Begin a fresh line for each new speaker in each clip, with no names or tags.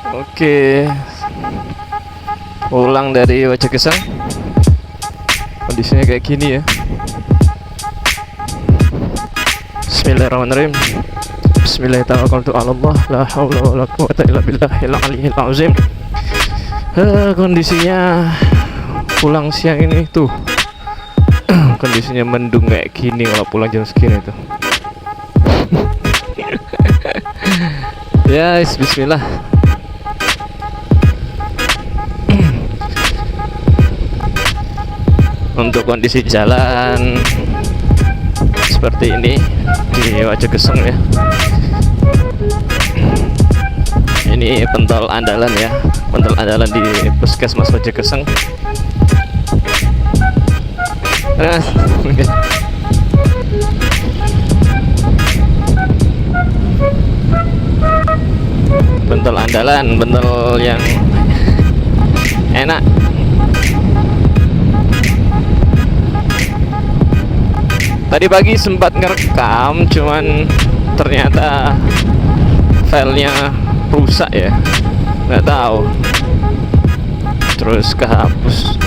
Oke, pulang dari Wajagesang, kondisinya kayak gini ya. Bismillahirrahmanirrahim. Bismillahirrahmanirrahim. La haula wala quwata illa billahil aliyyil azim. Kondisinya pulang siang ini tuh kondisinya mendung kayak gini kalau pulang jam segini tuh. Ya, bismillah. Untuk kondisi jalan seperti ini di Wajagesang ya. Ini pentol andalan ya, pentol andalan di Puskesmas Wajagesang. Nah, pentol andalan, pentol yang enak. Tadi pagi sempat ngerekam, cuman ternyata filenya rusak ya, nggak tahu, terus kehapus.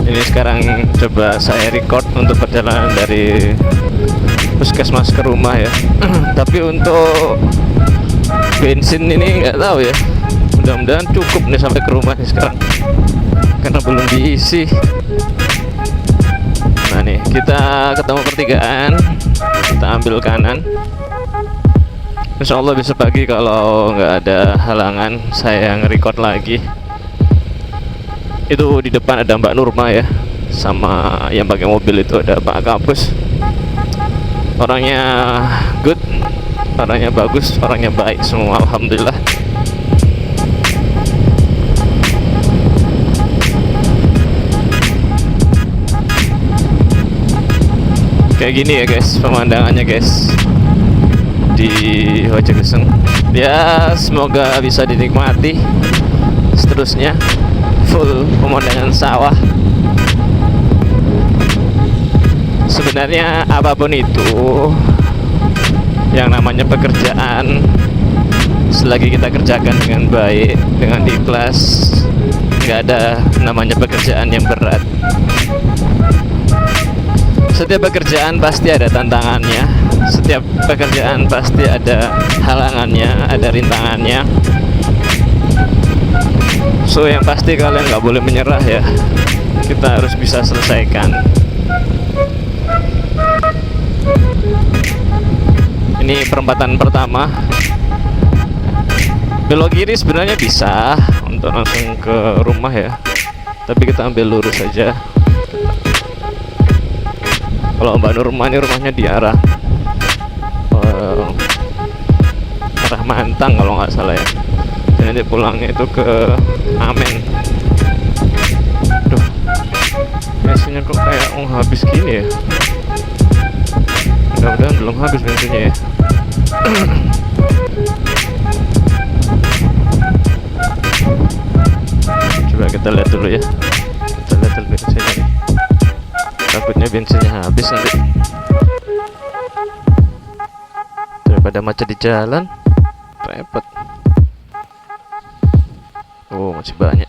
Ini sekarang coba saya record untuk perjalanan dari Puskesmas ke rumah ya. Tapi untuk bensin ini nggak tahu ya, mudah-mudahan cukup nih sampai ke rumah nih sekarang, karena belum diisi. Nah nih, kita ketemu pertigaan, kita ambil kanan. Insya Allah besok pagi kalau nggak ada halangan saya nge-record lagi. Itu di depan ada Mbak Nurma ya, sama yang pakai mobil itu ada Pak Kapus. Orangnya good, orangnya bagus, orangnya baik semua, alhamdulillah. Kayak gini ya guys pemandangannya guys di Wajagesang ya, semoga bisa dinikmati seterusnya. Full pemandangan sawah. Sebenarnya apapun itu yang namanya pekerjaan, selagi kita kerjakan dengan baik, dengan ikhlas, nggak ada namanya pekerjaan yang berat. Setiap pekerjaan pasti ada tantangannya, setiap pekerjaan pasti ada halangannya, ada rintangannya. So yang pasti kalian nggak boleh menyerah ya, kita harus bisa selesaikan. Ini perempatan pertama, belok kiri sebenarnya bisa untuk langsung ke rumah ya, tapi kita ambil lurus saja. Kalau Mbak Nurma ini rumahnya di arah Mantang kalau nggak salah ya. Dan nanti pulangnya itu ke Amen. Duh, bensinnya kok kayak habis gini ya. Mudah-mudahan belum habis bensinnya ya. Coba kita lihat dulu ya. Kita lihat dulu bensinnya nih. Takutnya bensinnya habis nanti, daripada macet di jalan repot. Oh masih banyak.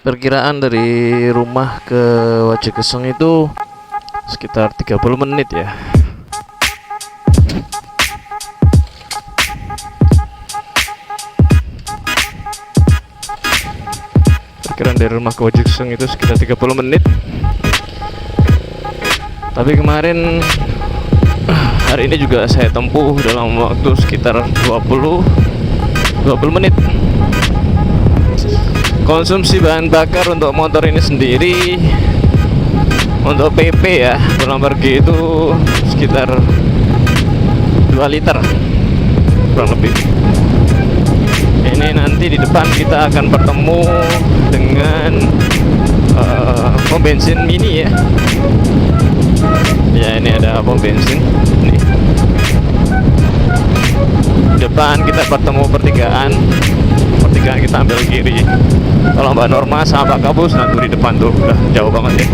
Perkiraan dari rumah ke Wajagesang itu sekitar 30 menit ya. Perkiraan dari rumah ke Wajagesang itu sekitar 30 menit. Tapi kemarin hari ini juga saya tempuh dalam waktu sekitar 20 menit. Konsumsi bahan bakar untuk motor ini sendiri, untuk PP ya, pulang pergi itu sekitar 2 liter kurang lebih. Ini nanti di depan kita akan bertemu dengan pom bensin mini ya. Ya ini ada pom bensin nih. Depan kita bertemu pertigaan kita ambil kiri. Kalau Mbak Norma sama Pak Kabus nanti di depan tuh udah jauh banget ya.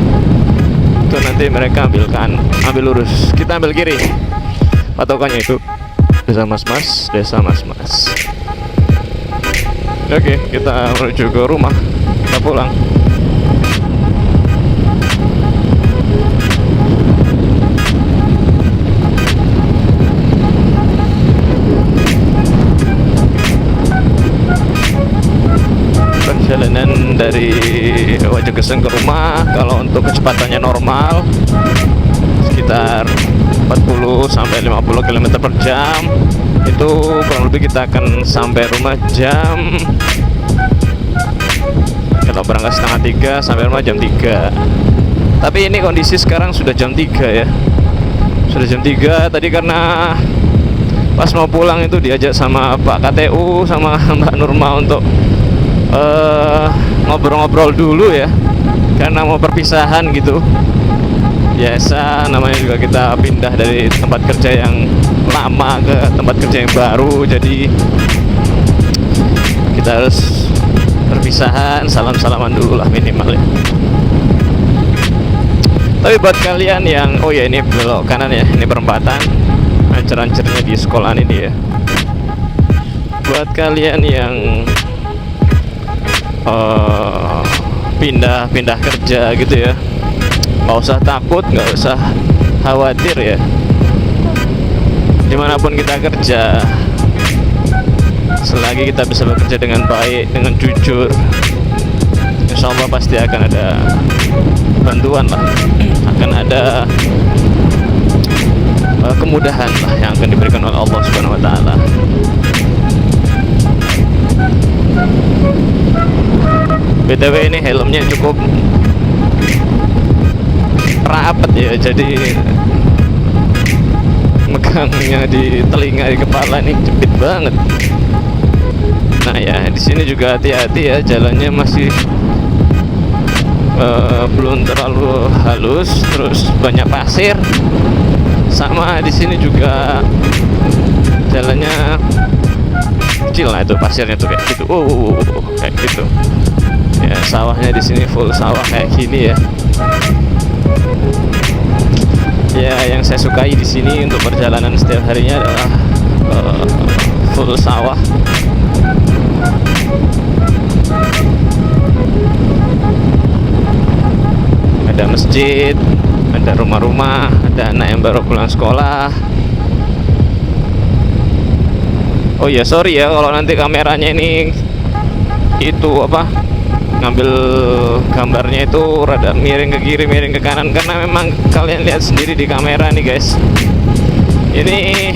Itu nanti mereka ambil lurus, kita ambil kiri. Patokannya itu desa mas-mas, desa mas-mas. Oke, kita menuju ke rumah, kita pulang. Perjalanan dari Wajogeseng ke rumah, kalau untuk kecepatannya normal sekitar 40 sampai 50 km per jam. Itu kurang lebih kita akan sampai rumah jam, kalau berangkat setengah 3 sampai rumah jam 3. Tapi ini kondisi sekarang sudah jam 3 ya. Sudah jam 3 tadi, karena pas mau pulang itu diajak sama Pak KTU sama Mbak Nurma untuk ngobrol-ngobrol dulu ya, karena mau perpisahan gitu. Biasa namanya juga kita pindah dari tempat kerja yang lama ke tempat kerja yang baru, jadi kita harus perpisahan, salam-salaman dulu lah minimal ya. Tapi buat kalian yang, oh ya ini belok kanan ya, ini perempatan, ancer-ancernya di sekolahan ini ya. Buat kalian yang pindah kerja gitu ya, nggak usah takut, nggak usah khawatir ya. Dimanapun kita kerja, selagi kita bisa bekerja dengan baik, dengan jujur, insya Allah pasti akan ada bantuan lah, akan ada kemudahan lah yang akan diberikan oleh Allah Subhanahu Wa Taala. BTW ini helmnya cukup rapet ya, jadi megangnya di telinga, di kepala ini jepit banget. Nah ya, di sini juga hati-hati ya, jalannya masih belum terlalu halus, terus banyak pasir. Sama di sini juga jalannya kecil lah, itu pasirnya tuh kayak gitu. Kayak gitu. Ya, sawahnya di sini full sawah kayak gini ya. Ya, yang saya sukai di sini untuk perjalanan setiap harinya adalah full sawah. Ada masjid, ada rumah-rumah, ada anak yang baru pulang sekolah. Oh ya, sorry ya kalau nanti kameranya ini itu apa, ngambil gambarnya itu rada miring ke kiri, miring ke kanan, karena memang kalian lihat sendiri di kamera nih guys. Ini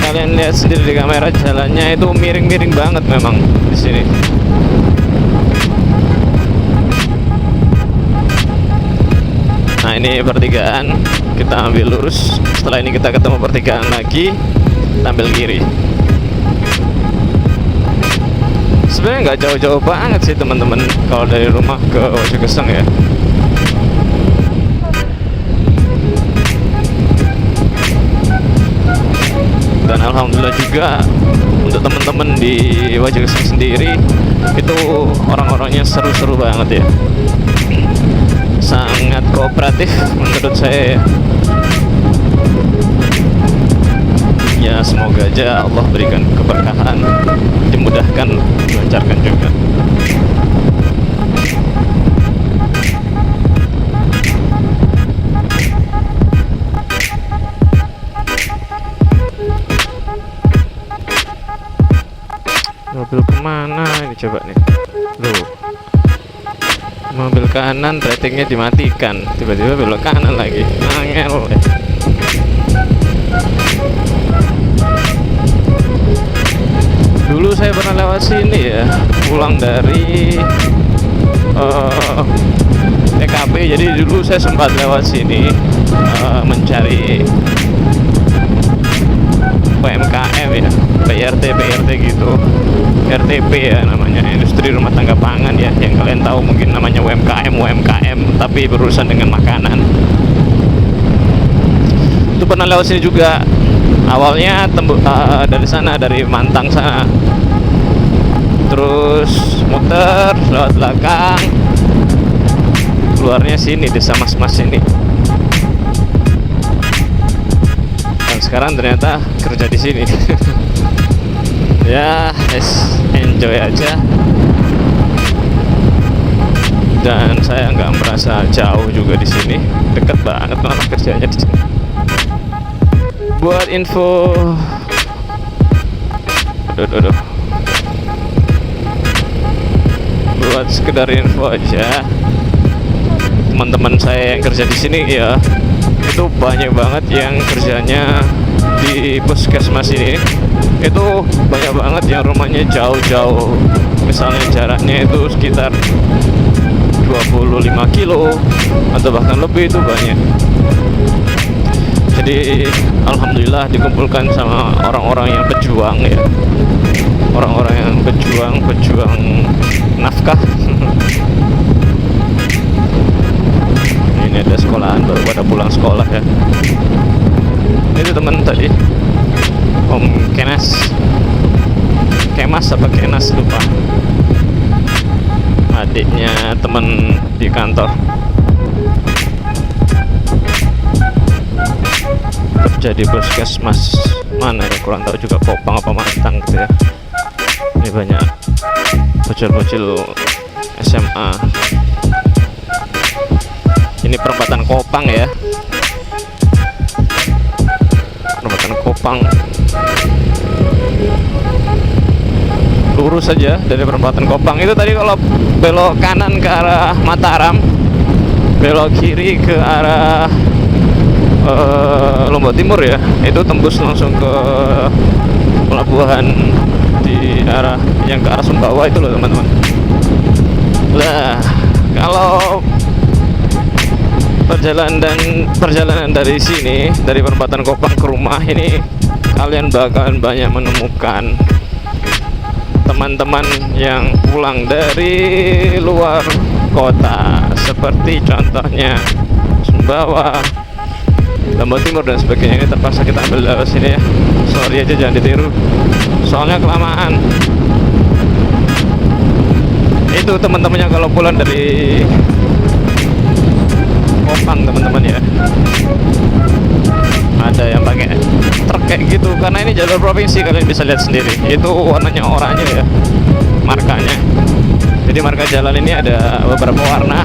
kalian lihat sendiri di kamera, jalannya itu miring-miring banget memang di sini. Nah ini pertigaan, kita ambil lurus. Setelah ini kita ketemu pertigaan lagi, kita ambil kiri. Sebenarnya nggak jauh-jauh banget sih teman-teman kalau dari rumah ke Wajogeseng ya. Dan alhamdulillah juga untuk teman-teman di Wajogeseng sendiri itu orang-orangnya seru-seru banget ya, sangat kooperatif menurut saya ya. Ya semoga aja Allah berikan keberkahan, dimudahkan, dilancarkan juga. Mobil kemana ini coba nih? Loh, mobil kanan ratingnya dimatikan, tiba-tiba belok kanan lagi, angel ya. Dulu saya pernah lewat sini ya, pulang dari TKP, jadi dulu saya sempat lewat sini mencari UMKM ya, PRT gitu, RTP ya namanya, industri rumah tangga pangan ya, yang kalian tahu mungkin namanya UMKM, tapi berurusan dengan makanan. Itu pernah lewat sini juga. Awalnya dari sana, dari Mantang sana, terus muter lewat belakang, keluarnya sini, desa Mas-Mas ini. Dan sekarang ternyata kerja di sini. Ya, enjoy aja. Dan saya nggak merasa jauh juga di sini, deket banget malah kerjanya di sini. Buat info, buat sekedar info aja, teman-teman saya yang kerja di sini ya, itu banyak banget yang kerjanya di puskesmas ini. Itu banyak banget yang rumahnya jauh-jauh, misalnya jaraknya itu sekitar 25 kilo atau bahkan lebih, itu banyak. Jadi alhamdulillah dikumpulkan sama orang-orang yang pejuang ya, orang-orang yang pejuang nafkah. Ini ada sekolahan, baru pada pulang sekolah ya. Itu teman tadi, Om Kemas apa Kenas lupa, adiknya teman di kantor, kerja di puskesmas mana ya, kurang tahu juga, Kopang apa Mantang gitu ya. Ini banyak bocil-bocil SMA. Ini perempatan Kopang ya, perempatan Kopang. Lurus saja dari perempatan Kopang itu tadi, kalau belok kanan ke arah Mataram, belok kiri ke arah Lombok Timur ya, itu tembus langsung ke pelabuhan di arah yang ke arah Sumbawa itu loh teman-teman. Nah, kalau perjalanan dari sini, dari perempatan Kopang ke rumah ini, kalian bakalan banyak menemukan teman-teman yang pulang dari luar kota, seperti contohnya Sumbawa, Lombok Timur dan sebagainya. Ini terpaksa kita ambil dari sini ya, sorry aja jangan ditiru, soalnya kelamaan. Itu teman-temannya kalau pulang dari Kopang teman-teman ya, ada yang pakai truk kayak gitu, karena ini jalur provinsi, kalian bisa lihat sendiri, itu warnanya oranye ya markanya. Jadi marka jalan ini ada beberapa warna,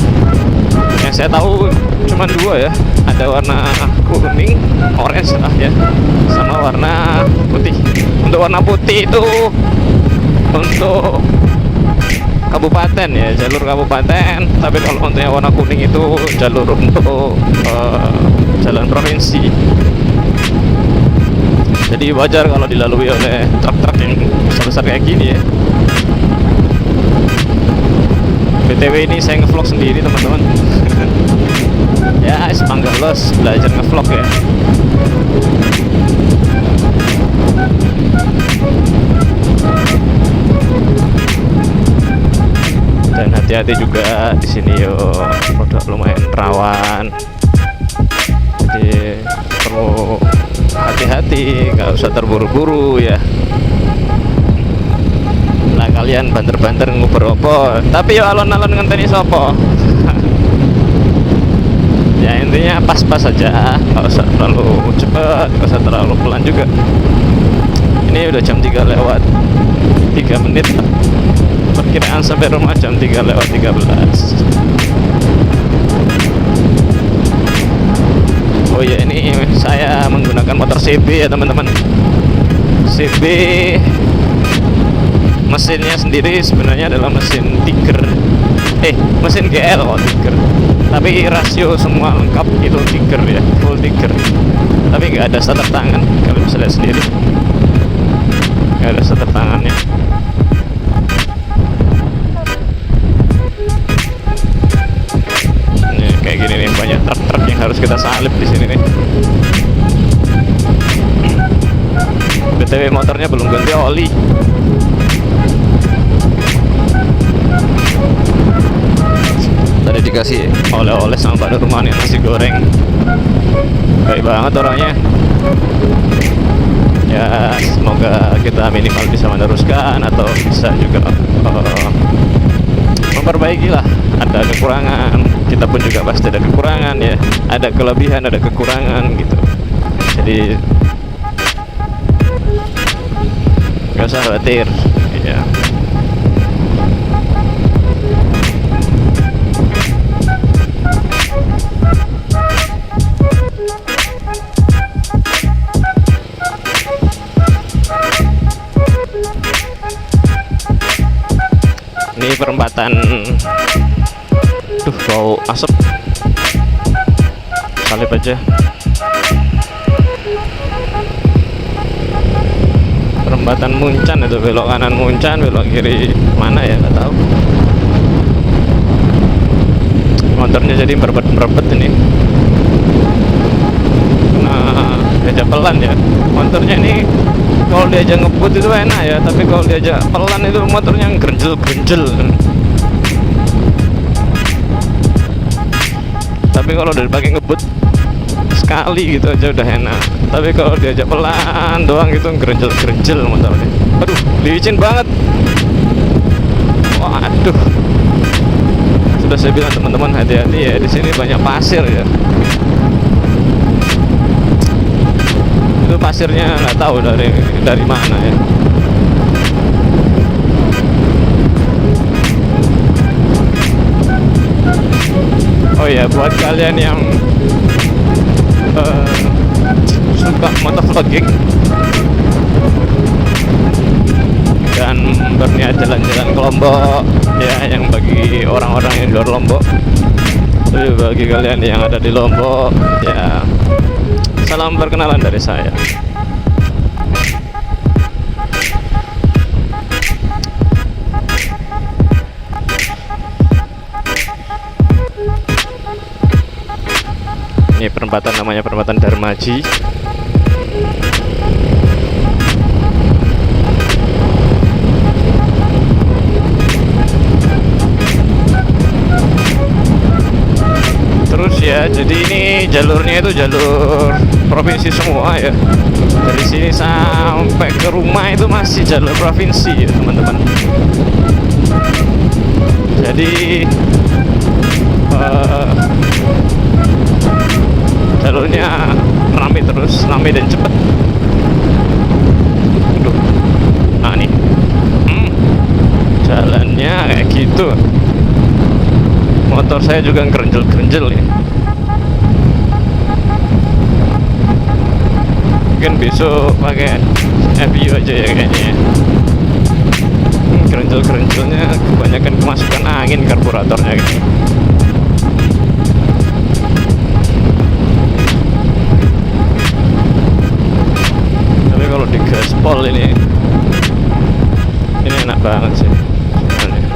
yang saya tahu cuma dua ya, ada warna kuning, orange lah ya, sama warna putih. Untuk warna putih itu untuk kabupaten ya, jalur kabupaten. Tapi kalau untuk yang warna kuning itu jalur untuk jalan provinsi. Jadi wajar kalau dilalui oleh truk-truk yang besar-besar kayak gini ya. BTW ini saya ngevlog sendiri teman-teman. Ya, Spanggalos belajar ngevlog ya. Dan hati-hati juga di sini yo, udah lumayan rawan. Jadi perlu hati-hati, nggak usah terburu-buru ya. Lah kalian banter-banter nguber opo, tapi yo alon-alon ngenteni sopo. Ya intinya pas-pas saja, nggak usah terlalu cepat, nggak usah terlalu pelan juga. Ini udah jam 3 lewat 3 menit lah. Perkiraan sampai rumah jam 3 lewat 13. Oh ya, ini saya menggunakan motor CB ya teman-teman. CB mesinnya sendiri sebenarnya adalah mesin Tiger, mesin GL kok Tiger, tapi rasio semua lengkap itu Tiger ya, full Tiger. Tapi nggak ada starter tangan, kalian bisa lihat sendiri, nggak ada starter tangannya. Nih, kayak gini nih, banyak truk-truk yang harus kita salip di sini nih. BTW motornya belum ganti oli. Tadi dikasih oleh-oleh sama Pak Nurman yang nasi goreng, baik banget orangnya. Ya semoga kita minimal bisa meneruskan atau bisa juga memperbaiki lah. Ada kekurangan, kita pun juga pasti ada kekurangan ya, ada kelebihan, ada kekurangan gitu. Jadi nggak usah khawatir ya. Ini perempatan, duh bau asap, salib aja. Perempatan Muncan itu, belok kanan Muncan, belok kiri mana ya nggak tahu. Motornya jadi merebet ini. Nah, diajak pelan ya. Motornya ini kalau diajak ngebut itu enak ya, tapi kalau diajak pelan itu motornya gerenjel. Tapi kalau udah dipakai ngebut sekali gitu aja udah enak. Tapi kalau diajak pelan doang gitu gerenjel motornya. Aduh, licin banget. Waduh. Sudah saya bilang teman-teman, hati-hati ya, di sini banyak pasir ya. Itu pasirnya nggak tahu dari mana ya. Oh ya, buat kalian yang suka motovlogging dan berniat jalan-jalan ke Lombok ya, yang bagi orang-orang yang di luar Lombok, tapi bagi kalian yang ada di Lombok ya, salam perkenalan dari saya. Ini perempatan namanya perempatan Darmaji. Terus ya, jadi ini jalurnya itu jalur provinsi semua ya. Dari sini sampai ke rumah itu masih jalur provinsi ya teman-teman. Jadi jalurnya ramai terus, ramai dan cepet. Aduh, nah nih, jalannya kayak gitu. Motor saya juga gerenjel ya. Mungkin besok pakai FU aja ya kayaknya. Gerenjel-gerenjelnya kebanyakan kemasukan angin karburatornya gitu. Tapi kalau di gaspol ini enak banget sih sebenarnya.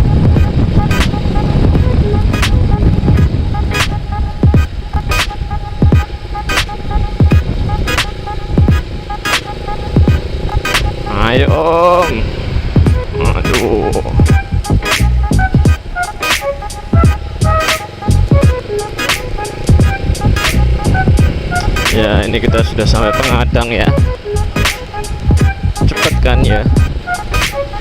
Ayo om, aduh. Ya ini kita sudah sampai Pengadang ya. Cepet kan ya.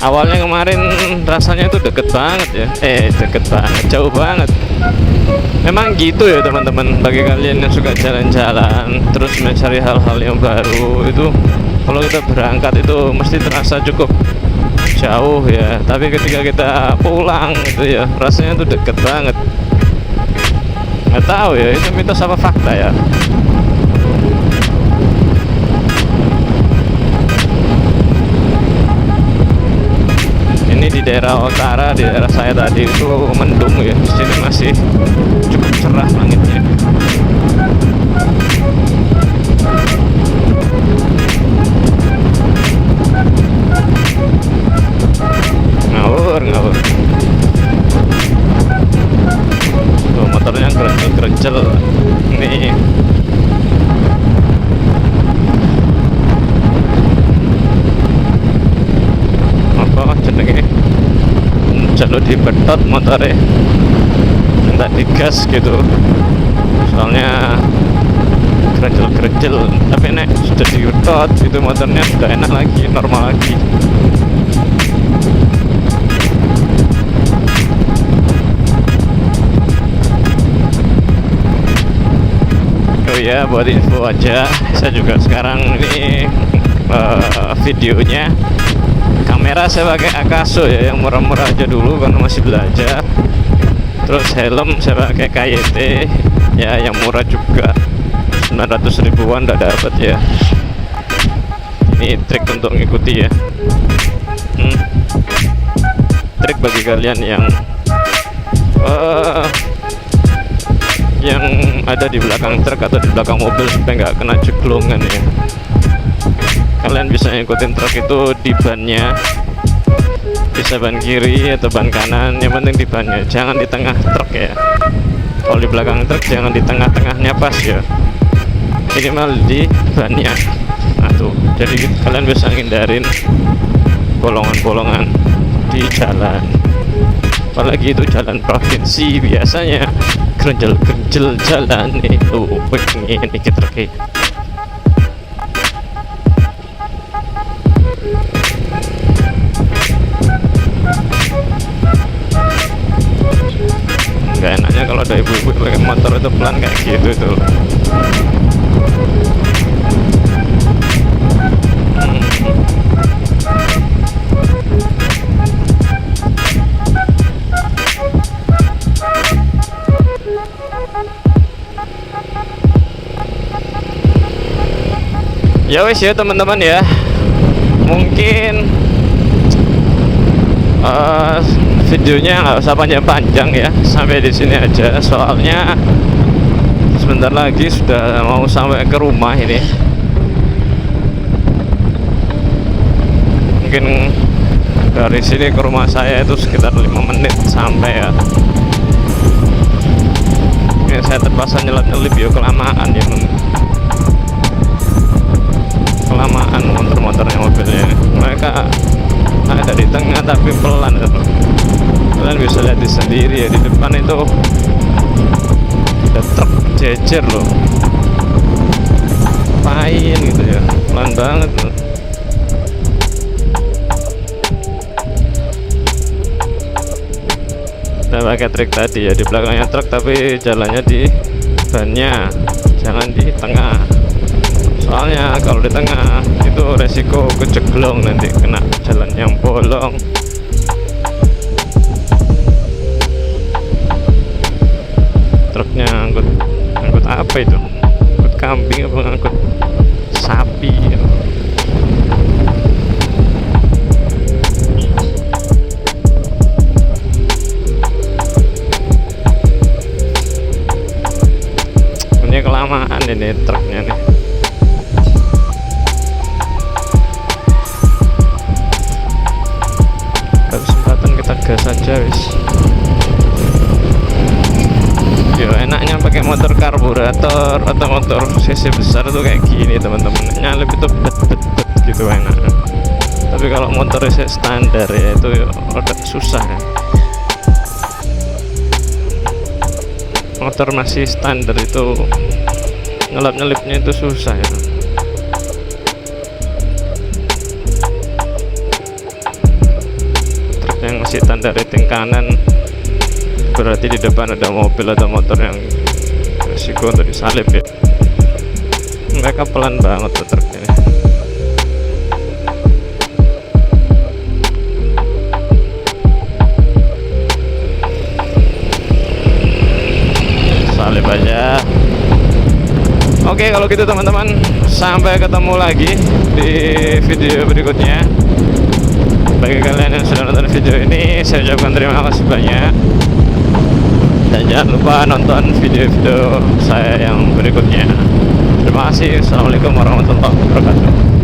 Awalnya kemarin rasanya itu deket banget ya. Deket banget, jauh banget. Memang gitu ya teman-teman, bagi kalian yang suka jalan-jalan terus mencari hal-hal yang baru itu, kalau kita berangkat itu mesti terasa cukup jauh ya, tapi ketika kita pulang itu ya rasanya itu deket banget. Nggak tahu ya, itu mitos apa fakta ya. Ini di daerah utara, di daerah saya tadi itu mendung ya, di sini masih cukup cerah langitnya. Ngawur. Tuh motornya gerenjel nih. Apa jenenge? Jalur dibetot motornya, minta digas gitu. Soalnya gerenjel, tapi nek sudah diutot itu motornya sudah enak lagi, normal lagi. ya, buat info aja. Saya juga sekarang ini videonya kamera saya pakai Akaso ya, yang murah-murah aja dulu karena masih belajar. Terus helm saya pakai KYT ya, yang murah juga, 900 ribuan udah dapat ya. Ini trik untuk ngikuti ya, trik bagi kalian yang ada di belakang truk atau di belakang mobil supaya nggak kena ceklungan ya. Kalian bisa ngikutin truk itu di bannya, bisa ban kiri atau ban kanan, yang penting di bannya, jangan di tengah truk ya. Kalau di belakang truk jangan di tengah-tengahnya pas ya, minimal di bannya. Nah tuh, jadi kalian bisa hindarin bolongan-bolongan di jalan, apalagi itu jalan provinsi biasanya gerenjel-gerenjel jalan nih tuh, ini kita truk. Gak enaknya kalau ada ibu-ibu pakai motor itu pelan kayak gitu tuh. Ya wes ya teman-teman ya, mungkin videonya nggak usah panjang-panjang ya, sampai di sini aja. Soalnya sebentar lagi sudah mau sampai ke rumah ini. Mungkin dari sini ke rumah saya itu sekitar 5 menit sampai ya. Ini saya terpaksa nyelip-nyelip ya, kelamaan ya, kelamaan motor-motornya, mobilnya. Mereka ada di tengah tapi pelan ya. Kalian bisa lihat sendiri ya, di depan itu ada truk jejer loh, pain gitu ya, pelan banget loh. Saya pakai trik tadi ya, di belakangnya truk tapi jalannya di bannya, jangan di tengah. Soalnya kalau di tengah itu resiko keceglong, nanti kena jalan yang bolong. Truknya angkut apa itu? Angkut kambing apa angkut sapi ya? Ini kelamaan ini truknya nih. Kesempatan kita gas aja wis. Ya enaknya pakai motor karburator atau motor cc besar tuh kayak gini teman-teman, nyalip itu bet gitu enak. Tapi kalau motor cc standar ya itu agak susah ya. Motor masih standar itu nyelip-nyelipnya itu susah ya. Truk yang masih standar rating kanan berarti di depan ada mobil atau motor yang risiko untuk disalip ya. Mereka pelan banget tuh truknya. Salip aja. Oke kalau gitu teman-teman, sampai ketemu lagi di video berikutnya. Bagi kalian yang sudah nonton video ini, saya ucapkan terima kasih banyak. Dan jangan lupa nonton video-video saya yang berikutnya. Terima kasih. Assalamualaikum warahmatullahi wabarakatuh.